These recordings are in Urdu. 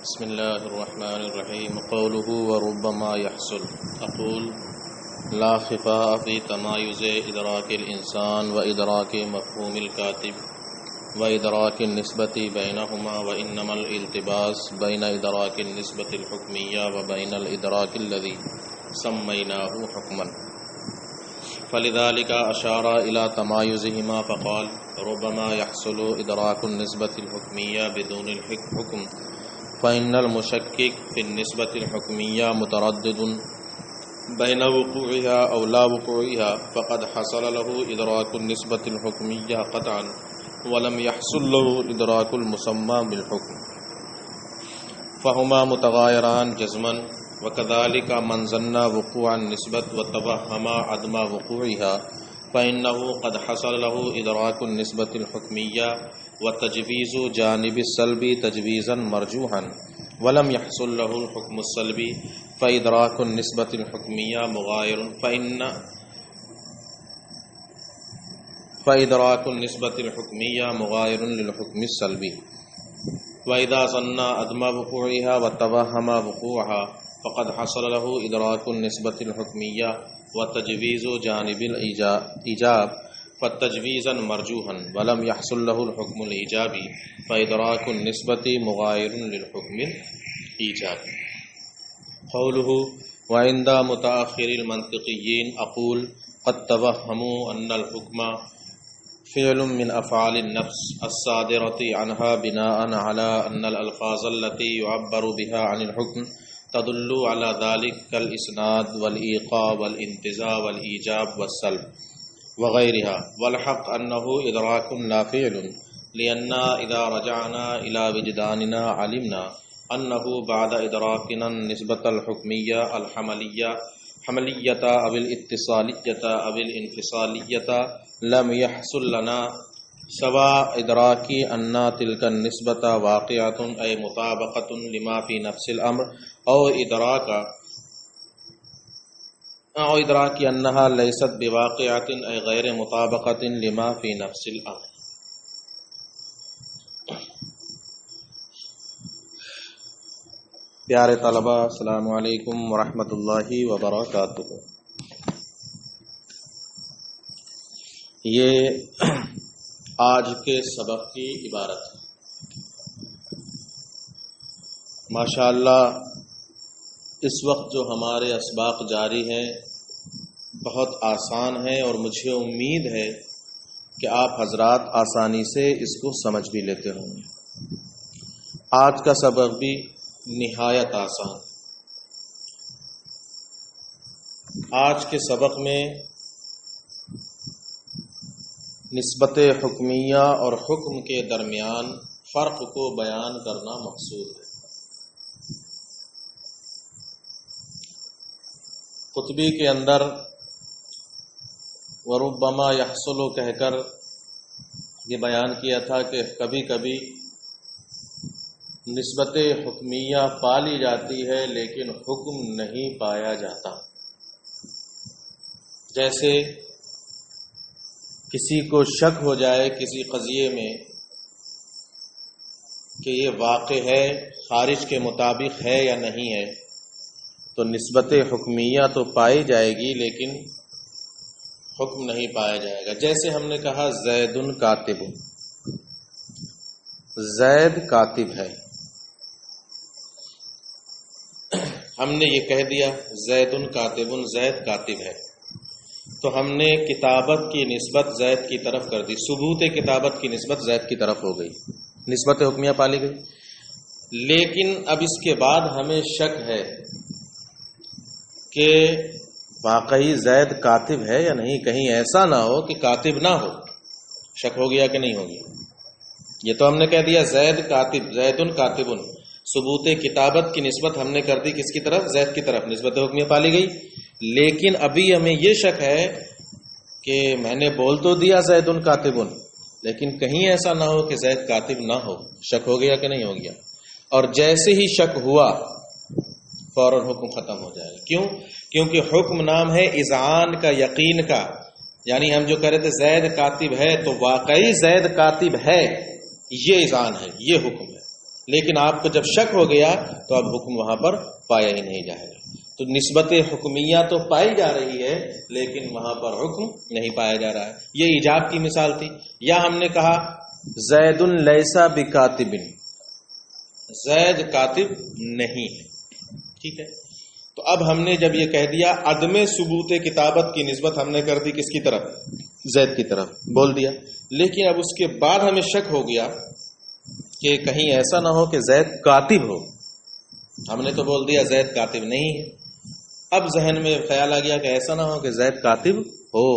بسم الله الرحمن الرحيم. قوله وربما يحصل. أقول لا خفاء في تمايز إدراك الإنسان وإدراك مفهوم الكاتب وإدراك النسبة بينهما، وإنما الالتباس بين إدراك النسبة الحكمية وبين الإدراك الذي سميناه حكما، فلذلك أشار إلى تمايزهما فقال ربما يحصل إدراك النسبة الحكمية بدون الحكم، فإن المشكك في النسبة الحكمية متردد بين وقوعها أو لا وقوعها، فقد حصل له إدراك النسبة الحكمية قطعا ولم يحصل له إدراك المسمى بالحكم، فهما متغايران جزما. وكذلك من ظن وقوع النسبة وتوهم عدم وقوعها فإنه قد حصل له إدراك النسبة الحكمية وتجويز جانب السلب تجويزا مرجوحا، ولم يحصل له الحكم السلبي، فإدراك النسبة الحكمية مغاير فإدراك النسبة الحكمية مغاير للحكم السلبي. وإذا ظن عدم وقوعها وتوهم وقوعها فقد حصل له إدراك النسبة الحكمية وتجويز جانب الإيجاب فالتجويزا مرجوحا، ولم يحصل له الحكم الإيجابي، فإدراك النسبة مغاير للحكم الإيجابي. قوله وعند متأخر المنطقيين أقول قد توهموا أن الحكم فعل من أفعال النفس الصادرة عنها بناء على أن الألفاظ التي يعبر بها عن الحكم تدل على ذلك كالإسناد والإيقاع والانتزاع والإيجاب والسلب وغيرها، والحق أنه إدراك لا فعل، لأننا إذا رجعنا إلى وجداننا علمنا أنه بعد إدراكنا النسبة الحكمية الحملية أو الاتصالية أو الانفصالية لم يحصل لنا سوى إدراك أن تلك النسبة واقعة أي مطابقة لما في نفس الأمر، أو إدراك أنها ليست بواقعة أي غير مطابقة لما في نفس الأمر. پیارے طلبہ، السلام علیکم ورحمۃ اللہ وبرکاتہ. یہ آج کے سبق کی عبارت ہے. ماشاءاللہ اس وقت جو ہمارے اسباق جاری ہیں بہت آسان ہے، اور مجھے امید ہے کہ آپ حضرات آسانی سے اس کو سمجھ بھی لیتے ہوں گے. آج کا سبق بھی نہایت آسان. آج کے سبق میں نسبت حکمیہ اور حکم کے درمیان فرق کو بیان کرنا مقصود ہے. قطبی کے اندر وربما یحصل کہہ کر یہ بیان کیا تھا کہ کبھی کبھی نسبت حکمیہ پالی جاتی ہے لیکن حکم نہیں پایا جاتا. جیسے کسی کو شک ہو جائے کسی قضیے میں کہ یہ واقع ہے، خارج کے مطابق ہے یا نہیں ہے، تو نسبت حکمیہ تو پائی جائے گی لیکن حکم نہیں پایا جائے گا. جیسے ہم نے کہا زید کاتب، زید کاتب ہے، ہم نے یہ کہہ دیا زید کاتب، زید کاتب ہے، تو ہم نے کتابت کی نسبت زید کی طرف کر دی، ثبوت کتابت کی نسبت زید کی طرف ہو گئی، نسبت حکمیہ پالی گئی. لیکن اب اس کے بعد ہمیں شک ہے کہ واقعی زید کاتب ہے یا نہیں، کہیں ایسا نہ ہو کہ کاتب نہ ہو. شک ہو گیا کہ نہیں ہو گیا؟ یہ تو ہم نے کہہ دیا زید کاتب، زید کاتب، ثبوت کتابت کی نسبت ہم نے کر دی کس کی طرف؟ زید کی طرف، نسبت حکمیہ پالی گئی. لیکن ابھی ہمیں یہ شک ہے کہ میں نے بول تو دیا زید کاتب، لیکن کہیں ایسا نہ ہو کہ زید کاتب نہ ہو. شک ہو گیا کہ نہیں ہو گیا؟ اور جیسے ہی شک ہوا فوراً حکم ختم ہو جائے گا. کیوں؟ کیونکہ حکم نام ہے اذعان کا، یقین کا. یعنی ہم جو کہہ رہے تھے زید کاتب ہے تو واقعی زید کاتب ہے، یہ اذعان ہے، یہ حکم ہے. لیکن آپ کو جب شک ہو گیا تو اب حکم وہاں پر پایا ہی نہیں جائے گا. تو نسبت حکمیہ تو پائی جا رہی ہے لیکن وہاں پر حکم نہیں پایا جا رہا ہے. یہ ایجاب کی مثال تھی. یا ہم نے کہا زید لیسا بکاتب، زید کاتب نہیں ہے. ٹھیک ہے، تو اب ہم نے جب یہ کہہ دیا عدم ثبوت کتابت کی نسبت ہم نے کر دی کس کی طرف؟ زید کی طرف بول دیا. لیکن اب اس کے بعد ہمیں شک ہو گیا کہ کہیں ایسا نہ ہو کہ زید کاتب ہو. ہم نے تو بول دیا زید کاتب نہیں ہے. اب ذہن میں خیال آ گیا کہ ایسا نہ ہو کہ زید کاتب ہو.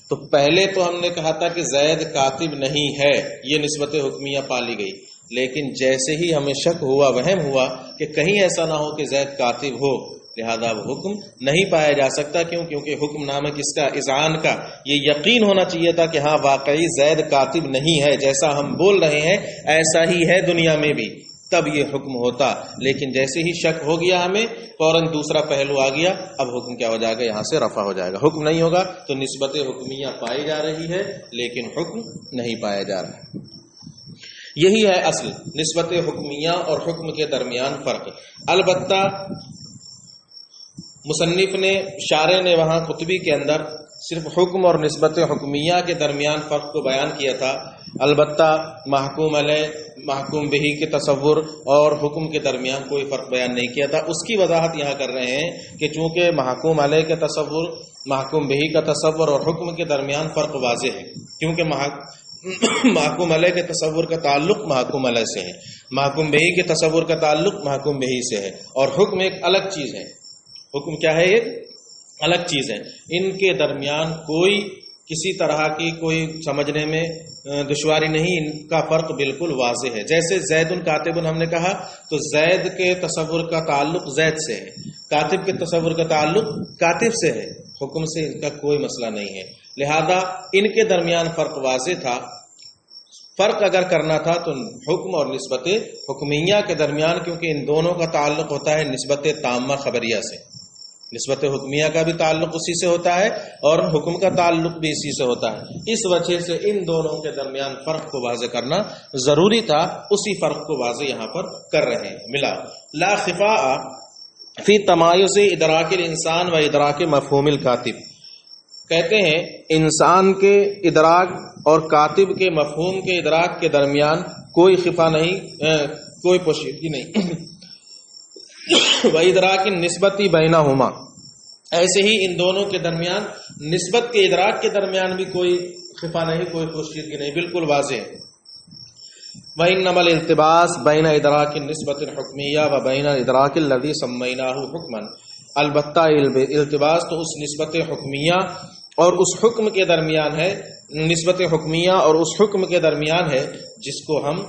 تو پہلے تو ہم نے کہا تھا کہ زید کاتب نہیں ہے، یہ نسبت حکمیہ پالی گئی. لیکن جیسے ہی ہمیں شک ہوا، وہم ہوا کہ کہیں ایسا نہ ہو کہ زید کاتب ہو، لہذا اب حکم نہیں پایا جا سکتا. کیونکہ حکم نام کس کا؟ اذعان کا. یہ یقین ہونا چاہیے تھا کہ ہاں واقعی زید کاتب نہیں ہے، جیسا ہم بول رہے ہیں ایسا ہی ہے دنیا میں بھی، تب یہ حکم ہوتا. لیکن جیسے ہی شک ہو گیا ہمیں، فوراً دوسرا پہلو آ گیا. اب حکم کیا ہو جائے گا؟ یہاں سے رفع ہو جائے گا. حکم نہیں ہوگا تو نسبت حکمیہ پائی جا رہی ہے لیکن حکم نہیں پایا جا رہا ہے. یہی ہے اصل نسبت حکمیہ اور حکم کے درمیان فرق. البتہ مصنف نے، شارح نے وہاں قطبی کے اندر صرف حکم اور نسبت حکمیہ کے درمیان فرق کو بیان کیا تھا. البتہ محکوم علیہ، محکوم بہی کے تصور اور حکم کے درمیان کوئی فرق بیان نہیں کیا تھا. اس کی وضاحت یہاں کر رہے ہیں کہ چونکہ محکوم علیہ کے تصور، محکوم بہی کا تصور اور حکم کے درمیان فرق واضح ہے. کیونکہ محکوم علیہ کے تصور کا تعلق محکوم علیہ سے ہے، محکوم بہی کے تصور کا تعلق محکوم بہی سے ہے، اور حکم ایک الگ چیز ہے. حکم کیا ہے؟ ایک الگ چیز ہے. ان کے درمیان کوئی کسی طرح کی کوئی سمجھنے میں دشواری نہیں، ان کا فرق بالکل واضح ہے. جیسے زید کاتب ہم نے کہا تو زید کے تصور کا تعلق زید سے ہے، کاتب کے تصور کا تعلق کاتب سے ہے. حکم سے ان کا کوئی مسئلہ نہیں ہے. لہذا ان کے درمیان فرق واضح تھا. فرق اگر کرنا تھا تو حکم اور نسبت حکمیہ کے درمیان، کیونکہ ان دونوں کا تعلق ہوتا ہے نسبت تامہ خبریہ سے. نسبت حکمیہ کا بھی تعلق اسی سے ہوتا ہے اور حکم کا تعلق بھی اسی سے ہوتا ہے. اس وجہ سے ان دونوں کے درمیان فرق کو واضح کرنا ضروری تھا. اسی فرق کو واضح یہاں پر کر رہے ہیں. ملا لا خفاء فی تمایز ادراک الانسان و ادراک مفہوم الکاتب. کہتے ہیں انسان کے ادراک اور کاتب کے مفہوم کے ادراک کے درمیان کوئی خفا نہیں، کوئی پوشیدگی نہیں. وَإِدْرَاكِ النِّسْبَةِ بَيْنَهُمَا، ایسے ہی ان دونوں کے درمیان نسبت کے ادراک کے درمیان بھی کوئی خفا نہیں، کوئی پوشیدگی نہیں، بالکل واضح ہے. وَإِنَّمَا الِالْتِبَاسُ بَيْنَ إِدْرَاكِ النِّسْبَةِ الْحُكْمِيَّةِ وَبَيْنَ الْإِدْرَاكِ الَّذِي سَمَّيْنَاهُ حُكْمًا. البتہ التباس تو اس نسبت حکمیہ اور اس حکم کے درمیان ہے، نسبت حکمیہ اور اس حکم کے درمیان ہے جس کو ہم،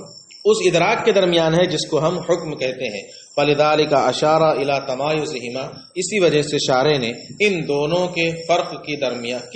اس ادراک کے درمیان ہے جس کو ہم حکم کہتے ہیں. فَلِذَلِكَ أَشَارَ إِلَى تَمَایُزِهِمَا، اسی وجہ سے شارح نے ان دونوں کے فرق کی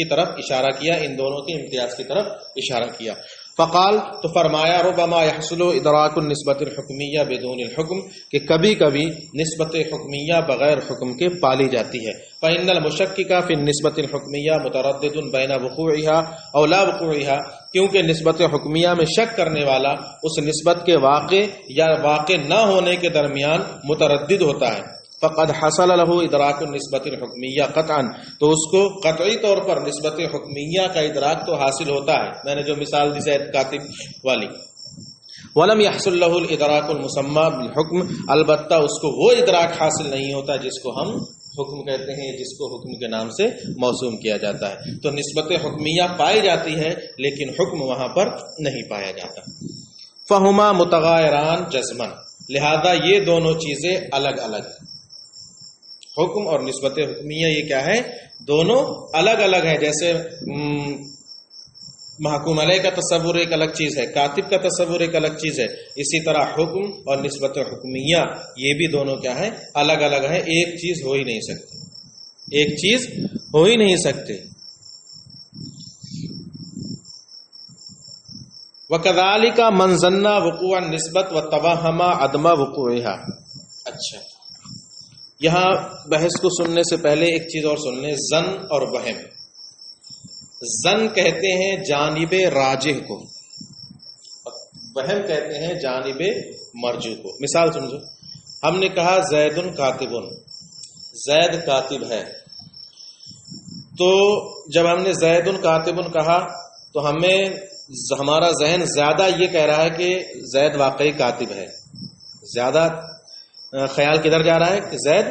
طرف اشارہ کیا، ان دونوں کے امتیاز کی طرف اشارہ کیا. فقال، تو فرمایا ربما يحصل ادراک النسبت الحکمیہ بدون الحکم، کہ کبھی کبھی نسبت حکمیہ بغیر حکم کے پالی جاتی ہے. فإن المشکک فی النسبت الحکمیہ متردد بین وقوعها او لا وقوعها، کیونکہ نسبت حکمیہ میں شک کرنے والا اس نسبت کے واقع یا واقع نہ ہونے کے درمیان متردد ہوتا ہے. فقد حصل له ادراک النسبت الحکمیہ قطعا، تو اس کو قطعی طور پر نسبت حکمیہ کا ادراک تو حاصل ہوتا ہے. میں نے جو مثال دی زید کاتب والی. ولم يحصل له الادراک المسمى بالحکم، البتہ اس کو وہ ادراک حاصل نہیں ہوتا جس کو ہم حکم کہتے ہیں، جس کو حکم کے نام سے موسوم کیا جاتا ہے. تو نسبت حکمیہ پائی جاتی ہے لیکن حکم وہاں پر نہیں پایا جاتا. فہما متغایران جزما، لہذا یہ دونوں چیزیں الگ الگ ہیں. حکم اور نسبت حکمیہ یہ کیا ہے؟ دونوں الگ الگ ہیں. جیسے محکوم علیہ کا تصور ایک الگ چیز ہے، کاتب کا تصور ایک الگ چیز ہے، اسی طرح حکم اور نسبت حکمیہ یہ بھی دونوں کیا ہیں؟ الگ الگ ہیں. ایک چیز ہو ہی نہیں سکتی، ایک چیز ہو ہی نہیں سکتے. وَكَذَلِكَ مَنْ ظَنَّ وُقُوعَ النِّسْبَةِ وَتَوَهَّمَ عَدْمَ وُقُوعِهَا. اچھا، یہاں بحث کو سننے سے پہلے ایک چیز اور سن لیں، ظن اور وہم. ظن کہتے ہیں جانب راجح کو، وہم کہتے ہیں جانب مرجو کو. مثال سمجھو، ہم نے کہا زید کاتب، زید کاتب ہے. تو جب ہم نے زید کاتب کہا تو ہمارا ذہن زیادہ یہ کہہ رہا ہے کہ زید واقعی کاتب ہے. زیادہ خیال کدھر جا رہا ہے کہ زید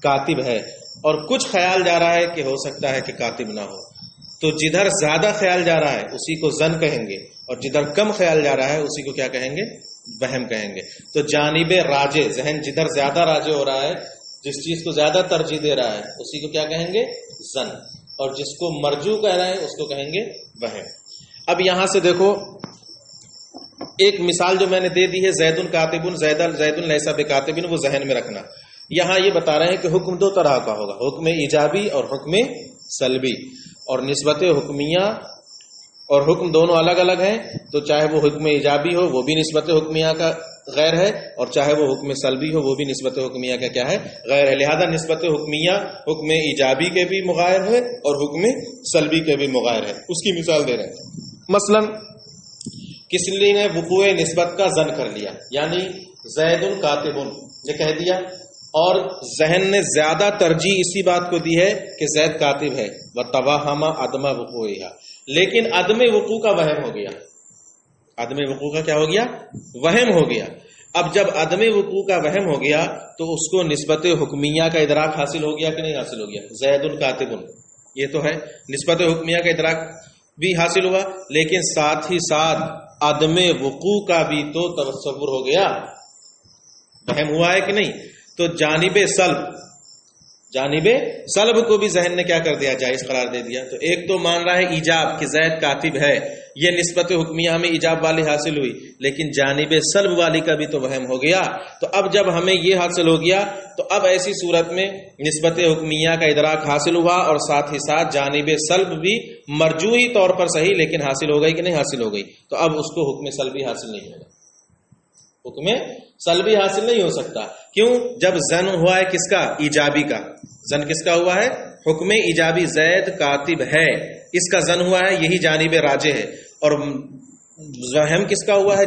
کاتب ہے، اور کچھ خیال جا رہا ہے کہ ہو سکتا ہے کہ کاتب نہ ہو. تو جدھر زیادہ خیال جا رہا ہے اسی کو ظن کہیں گے، اور جدھر کم خیال جا رہا ہے اسی کو کیا کہیں گے؟ وہم کہیں گے. تو جانب راجع، ذہن جدھر زیادہ راجع ہو رہا ہے، جس چیز کو زیادہ ترجیح دے رہا ہے اسی کو کیا کہیں گے؟ ظن. اور جس کو مرجو کہہ رہے ہیں اس کو کہیں گے وہم. اب یہاں سے دیکھو ایک مثال جو میں نے دے دی ہے، زید کاتب، زید لیس بکاتب، وہ ذہن میں رکھنا. یہاں یہ بتا رہے ہیں کہ حکم دو طرح کا ہوگا، حکم ایجابی اور حکم سلبی. اور نسبت حکمیہ اور حکم دونوں الگ الگ ہیں. تو چاہے وہ حکم ایجابی ہو وہ بھی نسبت حکمیہ کا غیر ہے، اور چاہے وہ حکم سلبی ہو وہ بھی نسبت حکمیہ کا کیا ہے؟ غیر ہے. لہذا نسبت حکمیہ حکم ایجابی کے بھی مغایر ہے اور حکم سلبی کے بھی مغایر ہے. اس کی مثال دے رہے ہیں. مثلا کسی نے وقوع نسبت کا ظن کر لیا، یعنی زید کاتب یہ کہہ دیا، اور ذہن نے زیادہ ترجیح اسی بات کو دی ہے کہ زید کاتب ہے. وتوہم عدم وقوعها، لیکن عدم وقوع کا وہم ہو گیا. عدم وقوع کا کیا ہو گیا؟ وہم ہو گیا. اب جب عدم وقوع کا وہم ہو گیا تو اس کو نسبت حکمیہ کا ادراک حاصل ہو گیا کہ نہیں حاصل ہو گیا؟ زید کاتب یہ تو ہے، نسبت حکمیہ کا ادراک بھی حاصل ہوا، لیکن ساتھ ہی ساتھ عدم وقوع کا بھی تو تصور ہو گیا، وہم ہوا ہے کہ نہیں؟ تو جانب سلب کو بھی ذہن نے کیا کر دیا؟ جائز قرار دے دیا. تو ایک تو مان رہا ہے ایجاب کہ زید کاتب ہے، یہ نسبت حکمیہ ہمیں ایجاب والی حاصل ہوئی، لیکن جانب سلب والی کا بھی تو وہم ہو گیا. تو اب جب ہمیں یہ حاصل ہو گیا تو اب ایسی صورت میں نسبت حکمیہ کا ادراک حاصل ہوا، اور ساتھ ہی ساتھ جانب سلب بھی مرجوحی طور پر صحیح لیکن حاصل ہو گئی کہ نہیں حاصل ہو گئی. تو اب اس کو حکم سلبی حاصل نہیں ہوگا، حکم سلبی حاصل نہیں ہو سکتا. کیوں؟ جب ظن ہوا ہے کس کا؟ ایجابی کا. ظن کس کا ہوا ہے؟ حکم ایجابی، زید کاتب ہے، اس کا ظن ہوا ہے، یہی جانب راجع ہے. اور وہم کس کا ہوا ہے؟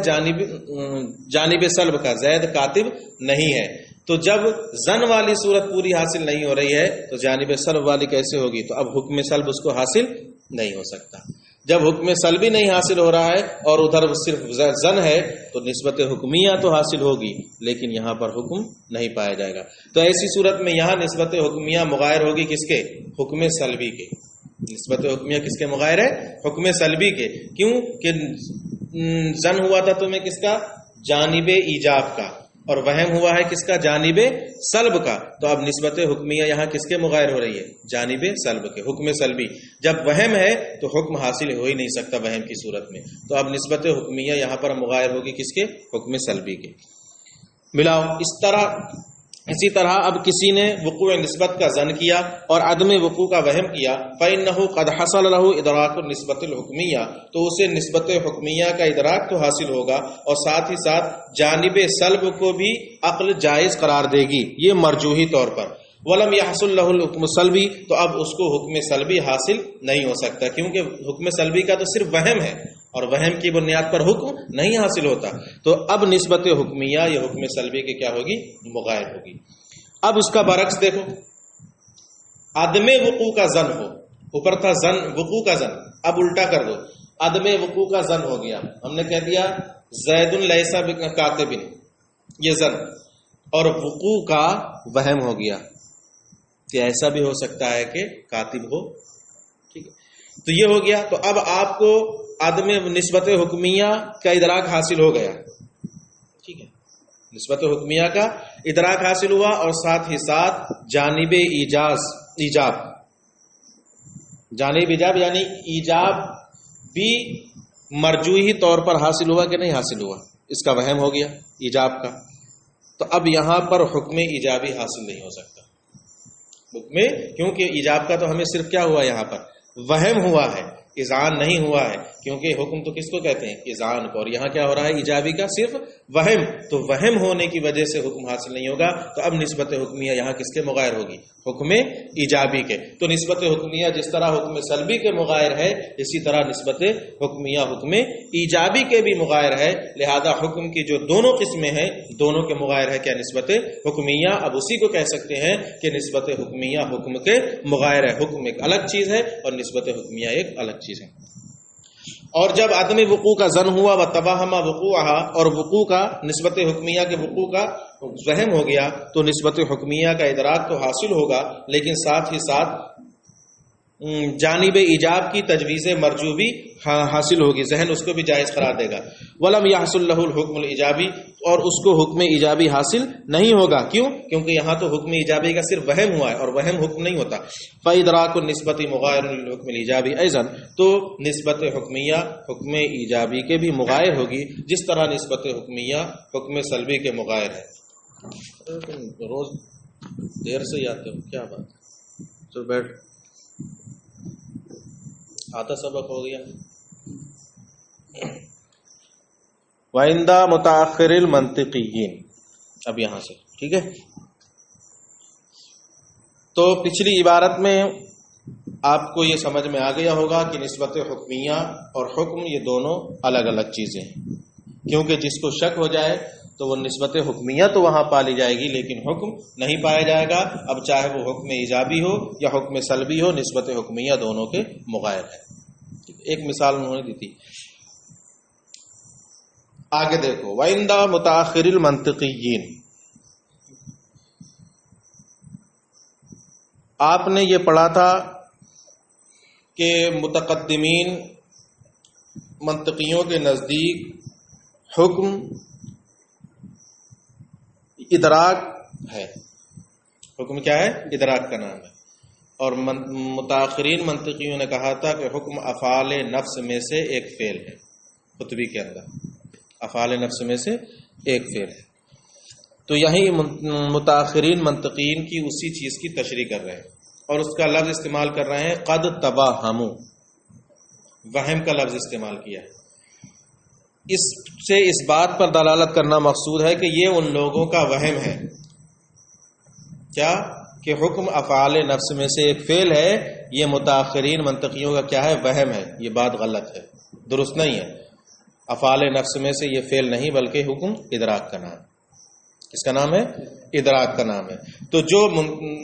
جانب سلب کا، زید کاتب نہیں ہے. تو جب ظن والی صورت پوری حاصل نہیں ہو رہی ہے تو جانب سلب والی کیسے ہوگی؟ تو اب حکم سلب اس کو حاصل نہیں ہو سکتا. جب حکم سلبی نہیں حاصل ہو رہا ہے اور ادھر صرف ظن ہے تو نسبت حکمیہ تو حاصل ہوگی لیکن یہاں پر حکم نہیں پایا جائے گا. تو ایسی صورت میں یہاں نسبت حکمیہ مغایر ہوگی کس کے؟ حکم سلبی کے. نسبت حکمیہ کس کے مغایر ہے؟ حکم سلبی کے. کیوں کہ ظن ہوا تھا تمہیں کس کا؟ جانب ایجاب کا، اور وہم ہوا ہے کس کا؟ جانب سلب کا. تو اب نسبت حکمیہ یہاں کس کے مغایر ہو رہی ہے؟ جانب سلب کے، حکم سلبی. جب وہم ہے تو حکم حاصل ہو ہی نہیں سکتا وہم کی صورت میں. تو اب نسبت حکمیہ یہاں پر مغایر ہوگی کس کے؟ حکم سلبی کے. ملاؤ. اسی طرح اب کسی نے وقوع نسبت کا ظن کیا اور عدم وقوع کا وہم کیا، فإنه قد حصل له ادراک النسبۃ الحکمیہ، تو اسے نسبت حکمیہ کا ادراک تو حاصل ہوگا، اور ساتھ ہی ساتھ جانب سلب کو بھی عقل جائز قرار دے گی، یہ مرجوحی طور پر. ولم يحصل له الحکم السلبی، تو اب اس کو حکم سلبی حاصل نہیں ہو سکتا، کیونکہ حکم سلبی کا تو صرف وہم ہے اور وہم کی بنیاد پر حکم نہیں حاصل ہوتا. تو اب نسبت حکمیہ یا حکم سلبی کے کیا ہوگی؟ مغایر ہوگی. اب اس کا برعکس دیکھو، عدم وقوع کا ظن ہو، اوپر تھا ظن وقوع کا ظن، اب الٹا کر دو، عدم وقوع کا ظن ہو گیا. ہم نے کہہ دیا زید لیس بکاتب، یہ ظن، اور وقوع کا وہم ہو گیا کہ ایسا بھی ہو سکتا ہے کہ کاتب ہو. ٹھیک ہے، تو یہ ہو گیا. تو اب آپ کو عدم نسبت حکمیہ کا ادراک حاصل ہو گیا. ٹھیک ہے، نسبت حکمیہ کا ادراک حاصل ہوا، اور ساتھ ہی ساتھ جانب ایجاب یعنی ایجاب بھی مرجوحی طور پر حاصل ہوا کہ نہیں حاصل ہوا؟ اس کا وہم ہو گیا ایجاب کا. تو اب یہاں پر حکم ایجابی حاصل نہیں ہو سکتا کیونکہ ایجاب کا تو ہمیں صرف کیا ہوا؟ یہاں پر وہم ہوا ہے، اذعان نہیں ہوا ہے، کیونکہ حکم تو کس کو کہتے ہیں؟ اذعان کو، اور یہاں کیا ہو رہا ہے؟ ایجابی کا صرف وہم، تو وہم ہونے کی وجہ سے حکم حاصل نہیں ہوگا، تو اب نسبت حکمیہ یہاں کس کے مغائر ہوگی؟ حکم ایجابی کے۔ تو نسبت حکمیہ جس طرح حکم سلبی کے مغائر ہے، اسی طرح نسبت حکمیہ حکم ایجابی کے بھی مغائر ہے، لہذا حکم کی جو دونوں قسمیں ہیں دونوں کے مغائر ہے کیا؟ نسبت حکمیہ۔ اب اسی کو کہہ سکتے ہیں کہ نسبت حکمیہ حکم کے مغائر ہے، حکم ایک الگ چیز ہے اور نسبت حکمیہ ایک الگ چیز ہے۔ اور جب عدم وقوع کا ظن ہوا و توہم وقوعہا، اور وقوع کا نسبت حکمیہ کے وقوع کا وہم ہو گیا، تو نسبت حکمیہ کا ادراک تو حاصل ہوگا، لیکن ساتھ ہی ساتھ جانب ایجاب کی تجویز مرجو بھی حاصل ہوگی، ذہن اس کو بھی جائز قرار دے گا۔ ولم یحصل له الحکم الایجابی، اور اس کو حکم ایجابی حاصل نہیں ہوگا، کیوں؟ کیونکہ یہاں تو حکم ایجابی کا صرف وہم ہوا ہے، اور وہم حکم نہیں ہوتا۔ فادراک النسبت مغایر للحکم الایجابی ایضا، تو نسبت حکمیہ حکم ایجابی کے بھی مغایر ہوگی، جس طرح نسبت حکمیہ حکم سلبی کے مغایر ہے۔ روز دیر سے ہی آتے ہو، کیا بات ہے؟ چل بیٹھ، آتا سبق ہو گیا۔ وَعِنْدَ مُتَأَخِّرِ الْمَنْطِقِيِّينَ، اب یہاں سے ٹھیک ہے۔ تو پچھلی عبارت میں آپ کو یہ سمجھ میں آ گیا ہوگا کہ نسبت حکمیہ اور حکم یہ دونوں الگ الگ چیزیں ہیں، کیونکہ جس کو شک ہو جائے تو وہ نسبت حکمیہ تو وہاں پالی جائے گی لیکن حکم نہیں پایا جائے گا، اب چاہے وہ حکم ایجابی ہو یا حکم سلبی ہو، نسبت حکمیہ دونوں کے مغائر ہے۔ ایک مثال انہوں نے دی تھی، آگے دیکھو۔ وَعِنْدَ مُتَأَخِّرِ الْمَنْطِقِيِّينَ، آپ نے یہ پڑھا تھا کہ متقدمین منطقیوں کے نزدیک حکم ادراک ہے، حکم کیا ہے؟ ادراک کا نام ہے، اور متاخرین منطقیوں نے کہا تھا کہ حکم افعال نفس میں سے ایک فعل ہے، خطبی کے اندر افعال نفس میں سے ایک فعل ہے۔ تو یہیں متاخرین منطقین کی اسی چیز کی تشریح کر رہے ہیں اور اس کا لفظ استعمال کر رہے ہیں قد تباہموا، وہم کا لفظ استعمال کیا ہے۔ اس سے اس بات پر دلالت کرنا مقصود ہے کہ یہ ان لوگوں کا وہم ہے، کیا کہ حکم افعال نفس میں سے ایک فعل ہے، یہ متاخرین منطقیوں کا کیا ہے؟ وہم ہے۔ یہ بات غلط ہے، درست نہیں ہے۔ افعال نفس میں سے یہ فعل نہیں بلکہ حکم ادراک کا نام، کس کا نام ہے؟ ادراک کا نام ہے۔ تو جو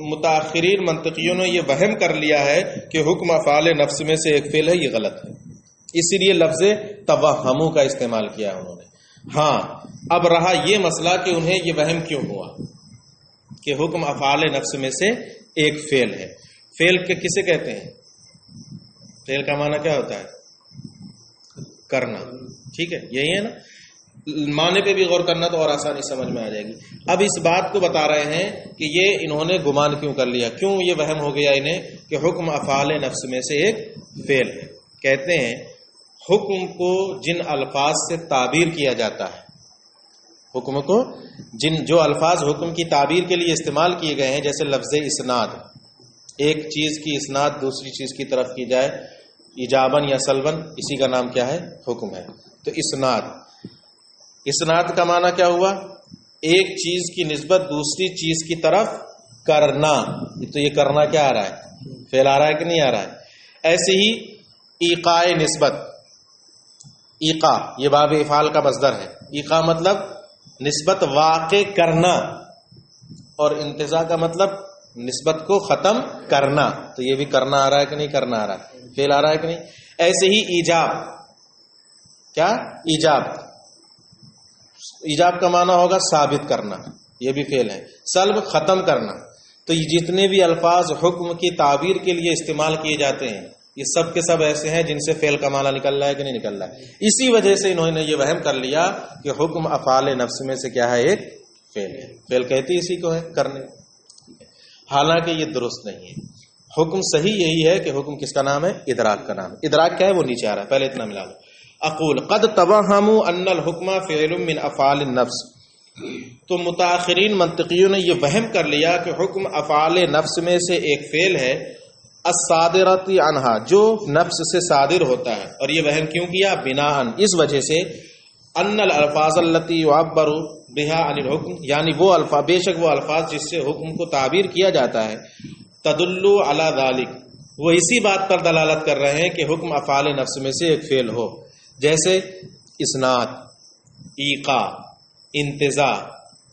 متاخرین منطقیوں نے یہ وہم کر لیا ہے کہ حکم افعال نفس میں سے ایک فعل ہے، یہ غلط ہے، اسی لیے لفظ توہموا کا استعمال کیا انہوں نے۔ ہاں، اب رہا یہ مسئلہ کہ انہیں یہ وہم کیوں ہوا کہ حکم افعال نفس میں سے ایک فعل ہے۔ فعل کے کسے کہتے ہیں؟ فعل کا معنی کیا ہوتا ہے؟ کرنا، ٹھیک ہے، یہی ہے نا؟ معنی پہ بھی غور کرنا تو اور آسانی سمجھ میں آ جائے گی۔ اب اس بات کو بتا رہے ہیں کہ یہ انہوں نے گمان کیوں کر لیا، کیوں یہ وہم ہو گیا انہیں کہ حکم افعال نفس میں سے ایک فعل ہے۔ کہتے ہیں حکم کو جن الفاظ سے تعبیر کیا جاتا ہے، حکم کو جو الفاظ حکم کی تعبیر کے لیے استعمال کیے گئے ہیں، جیسے لفظ اسناد، ایک چیز کی اسناد دوسری چیز کی طرف کی جائے ایجابن یا سلبن، اسی کا نام کیا ہے؟ حکم ہے۔ تو اسناد کا معنی کیا ہوا؟ ایک چیز کی نسبت دوسری چیز کی طرف کرنا، تو یہ کرنا کیا آ رہا ہے؟ فعل آ رہا ہے کہ نہیں آ رہا ہے؟ ایسے ہی ایقاء نسبت، ایقاء یہ باب افعال کا مصدر ہے، ایقاء مطلب نسبت واقع کرنا، اور انتزاع کا مطلب نسبت کو ختم کرنا، تو یہ بھی کرنا آ رہا ہے کہ نہیں کرنا آ رہا ہے؟ فعل آ رہا ہے کہ نہیں؟ ایسے ہی ایجاب، کیا؟ ایجاب کا معنی ہوگا ثابت کرنا، یہ بھی فعل ہے۔ سلب ختم کرنا۔ تو یہ جتنے بھی الفاظ حکم کی تعبیر کے لیے استعمال کیے جاتے ہیں یہ سب کے سب ایسے ہیں جن سے فعل کا معنی نکل رہا ہے کہ نہیں نکل رہا ہے۔ اسی وجہ سے انہوں نے یہ وہم کر لیا کہ حکم افعال نفس میں سے کیا ہے؟ ایک فعل ہے۔ فعل کہتی اسی کو ہے، کرنے، حالانکہ یہ درست نہیں ہے۔ حکم صحیح یہی ہے کہ حکم کس کا نام ہے؟ ادراک کا نام ہے۔ ادراک کیا ہے وہ نیچے آ رہا ہے، پہلے اتنا ملا لو۔ اقول قد توہموا ان الحکم فعل من افعال النفس، تو متاخرین منطقیوں نے یہ وہم کر لیا کہ حکم افعال نفس میں سے ایک فعل ہے، الصادرۃ عنہا، جو نفس سے صادر ہوتا ہے. اور یہ وہم کیوں کیا؟ بناءً، اس وجہ سے، ان الالفاظ التي يعبر بها عن الحکم، یعنی وہ الفاظ، بے شک وہ الفاظ جس سے حکم کو تعبیر کیا جاتا ہے، تدل علی ذلک، وہ اسی بات پر دلالت کر رہے ہیں کہ حکم افعال نفس میں سے ایک فعل ہو، جیسے اسناد، ایقاع، انتزاع،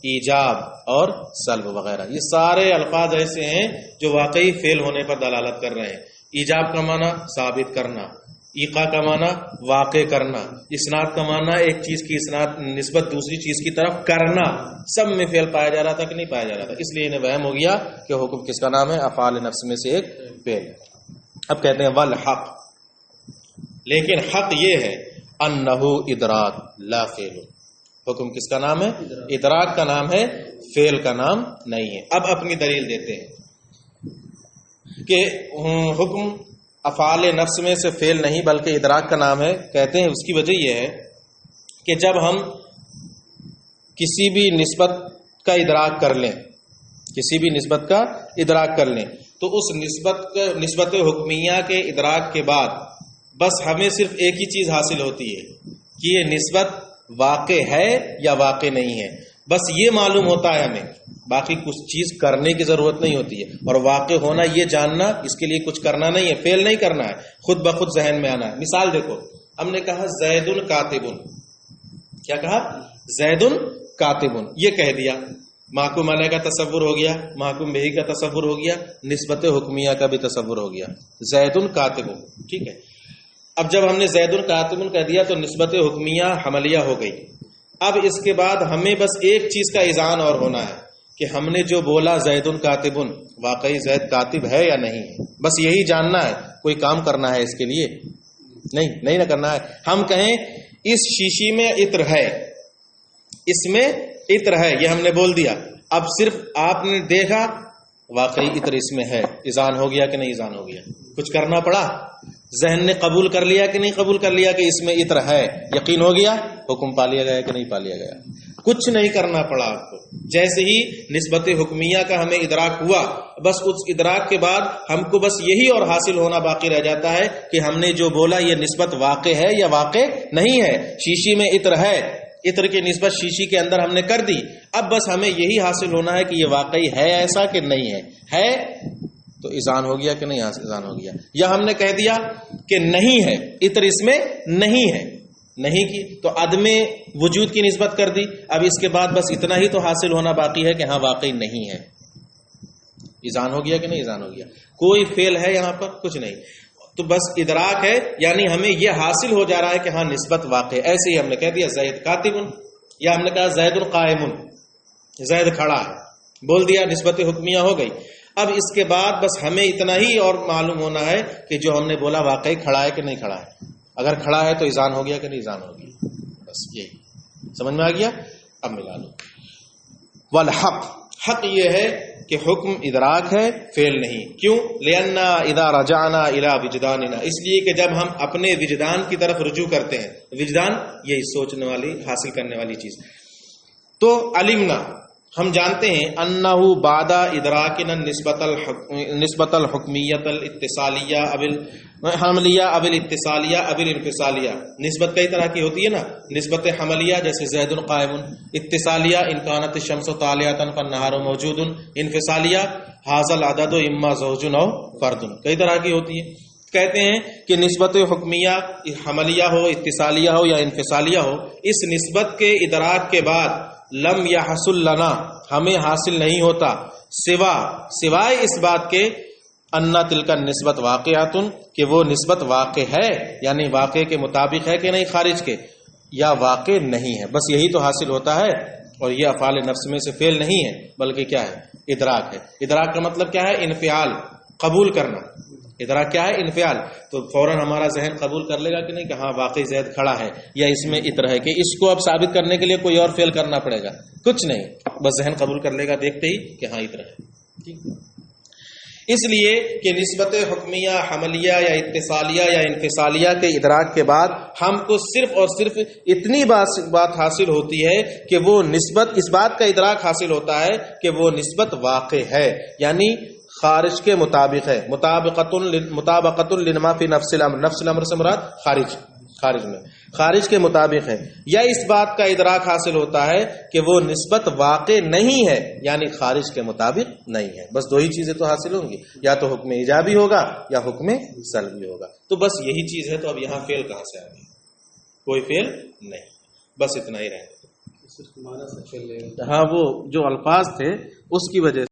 ایجاب اور سلب وغیرہ. یہ سارے الفاظ ایسے ہیں جو واقعی فعل ہونے پر دلالت کر رہے ہیں. ایجاب کا معنی ثابت کرنا، ایقاع کا معنی واقع کرنا، اسناد کا معنی ایک چیز کی اسناد نسبت دوسری چیز کی طرف کرنا. سب میں فعل پایا جا رہا تھا کہ نہیں پایا جا رہا تھا؟ اس لیے انہیں وہم ہو گیا کہ حکم کس کا نام ہے؟ افعال نفس میں سے ایک فعل ہے. اب کہتے ہیں والحق، لیکن حق یہ ہے انہ ادراک لا فعل. حکم کس کا نام ہے؟ ادراک کا نام ہے، فعل کا نام نہیں ہے. اب اپنی دلیل دیتے ہیں کہ حکم افعال نفس میں سے فعل نہیں بلکہ ادراک کا نام ہے. کہتے ہیں اس کی وجہ یہ ہے کہ جب ہم کسی بھی نسبت کا ادراک کر لیں، کسی بھی نسبت کا ادراک کر لیں، تو اس نسبت حکمیہ کے ادراک کے بعد بس ہمیں صرف ایک ہی چیز حاصل ہوتی ہے کہ یہ نسبت واقع ہے یا واقع نہیں ہے. بس یہ معلوم ہوتا ہے ہمیں، باقی کچھ چیز کرنے کی ضرورت نہیں ہوتی ہے. اور واقع ہونا یہ جاننا، اس کے لیے کچھ کرنا نہیں ہے، فعل نہیں کرنا ہے، خود بخود ذہن میں آنا ہے. مثال دیکھو، ہم نے کہا زید کاتب، کیا کہا؟ زید کاتب، یہ کہہ دیا، محکوم علیہ کا تصور ہو گیا، محکوم بہی کا تصور ہو گیا، نسبت حکمیہ کا بھی تصور ہو گیا. زید کاتب، ٹھیک ہے. اب جب ہم نے زید کاتب کہہ دیا تو نسبت حکمیہ حملیہ ہو گئی. اب اس کے بعد ہمیں بس ایک چیز کا اذعان اور ہونا ہے کہ ہم نے جو بولا زید کاتب، واقعی زید کاتب ہے یا نہیں ہے. بس یہی جاننا ہے. کوئی کام کرنا ہے اس کے لیے؟ نہیں نہ کرنا ہے. ہم کہیں اس شیشی میں عطر ہے، اس میں عطر ہے، یہ ہم نے بول دیا. اب صرف آپ نے دیکھا واقعی عطر اس میں ہے، اذعان ہو گیا کہ نہیں اذعان ہو گیا؟ کچھ کرنا پڑا؟ ذہن نے قبول کر لیا کہ نہیں قبول کر لیا کہ اس میں عطر ہے؟ یقین ہو گیا؟ حکم پا لیا گیا کہ نہیں پا لیا گیا؟ کچھ نہیں کرنا پڑا آپ کو. جیسے ہی نسبت حکمیہ کا ہمیں ادراک ہوا، بس اس ادراک کے بعد ہم کو بس یہی اور حاصل ہونا باقی رہ جاتا ہے کہ ہم نے جو بولا یہ نسبت واقع ہے یا واقع نہیں ہے. شیشی میں عطر ہے، عطر کی نسبت شیشی کے اندر ہم نے کر دی. اب بس ہمیں یہی حاصل ہونا ہے کہ یہ واقعی ہے ایسا کہ نہیں ہے تو اذعان ہو گیا کہ نہیں اذعان ہو گیا؟ یا ہم نے کہہ دیا کہ نہیں ہے، عطر اس میں نہیں ہے، نہیں کی تو عدم وجود کی نسبت کر دی. اب اس کے بعد بس اتنا ہی تو حاصل ہونا باقی ہے کہ ہاں واقعی نہیں ہے. اذعان ہو گیا کہ نہیں اذعان ہو گیا؟ کوئی فعل ہے یہاں پر؟ کچھ نہیں. تو بس ادراک ہے، یعنی ہمیں یہ حاصل ہو جا رہا ہے کہ ہاں نسبت واقع ہے. ایسے ہی ہم نے کہہ دیا زید کاتب، یا ہم نے کہا زید قائم، زید کھڑا ہے، بول دیا، نسبت حکمیہ ہو گئی. اب اس کے بعد بس ہمیں اتنا ہی اور معلوم ہونا ہے کہ جو ہم نے بولا واقعی کھڑا ہے کہ نہیں کھڑا ہے. اگر کھڑا ہے تو اذعان ہو گیا کہ نہیں اذعان ہو گیا؟ بس یہی سمجھ میں آ گیا. اب ملا لو. والحق، حق یہ ہے کہ حکم ادراک ہے، فعل نہیں. کیوں؟ لأننا اذا رجعنا الى وجداننا، اس لیے کہ جب ہم اپنے وجدان کی طرف رجوع کرتے ہیں، وجدان یہی سوچنے والی، حاصل کرنے والی چیز، تو علمنا، ہم جانتے ہیں، انہ بعد ادراکنا نسبت الحکمیت الاتصالیہ اب الحملیہ اب الاتصالیہ اب الانفصالیہ. نسبت کئی طرح کی ہوتی ہے نا، نسبت حملیہ جیسے زید قائم، اتصالیہ ان کانت الشمس طالعۃ فالنہار موجود، انفصالیہ ھذا العدد اما زوج او فرد. کئی طرح کی ہوتی ہے. کہتے ہیں کہ نسبت حکمیہ حملیہ ہو، اتصالیہ ہو یا انفصالیہ ہو، اس نسبت کے ادراک کے بعد لم یحصل لنا، ہمیں حاصل نہیں ہوتا، سوائے اس بات کے ان تلک نسبت واقعات، کہ وہ نسبت واقع ہے، یعنی واقع کے مطابق ہے کہ نہیں خارج کے، یا واقع نہیں ہے. بس یہی تو حاصل ہوتا ہے. اور یہ افعال نفس میں سے فعل نہیں ہے بلکہ کیا ہے؟ ادراک ہے. ادراک کا مطلب کیا ہے؟ انفعال، قبول کرنا. ادراک کیا ہے؟ انفعال. تو فوراً ہمارا ذہن قبول کر لے گا کہ نہیں کہ ہاں واقعی زید کھڑا ہے یا اس میں عطر ہے، کہ اس کو اب ثابت کرنے کے لیے کوئی اور فعل کرنا پڑے گا؟ کچھ نہیں، بس ذہن قبول کر لے گا دیکھتے ہی کہ ہاں عطر ہے. اس لیے کہ نسبت حکمیہ حملیہ یا اتصالیہ یا انفصالیہ کے ادراک کے بعد ہم کو صرف اور صرف اتنی بات حاصل ہوتی ہے کہ وہ نسبت، اس بات کا ادراک حاصل ہوتا ہے کہ وہ نسبت واقع ہے، یعنی خارج کے مطابق ہے، مطابقۃ لما فی نفس الامر، نفس الامر سے مراد خارج میں خارج کے مطابق ہے، یا اس بات کا ادراک حاصل ہوتا ہے کہ وہ نسبت واقع نہیں ہے، یعنی خارج کے مطابق نہیں ہے. بس دو ہی چیزیں تو حاصل ہوں گی، یا تو حکم ایجابی ہوگا یا حکم سلبی ہوگا. تو بس یہی چیز ہے. تو اب یہاں فعل کہاں سے آ گیا؟ کوئی فعل نہیں، بس اتنا ہی رہے. ہاں وہ جو الفاظ تھے اس کی وجہ سے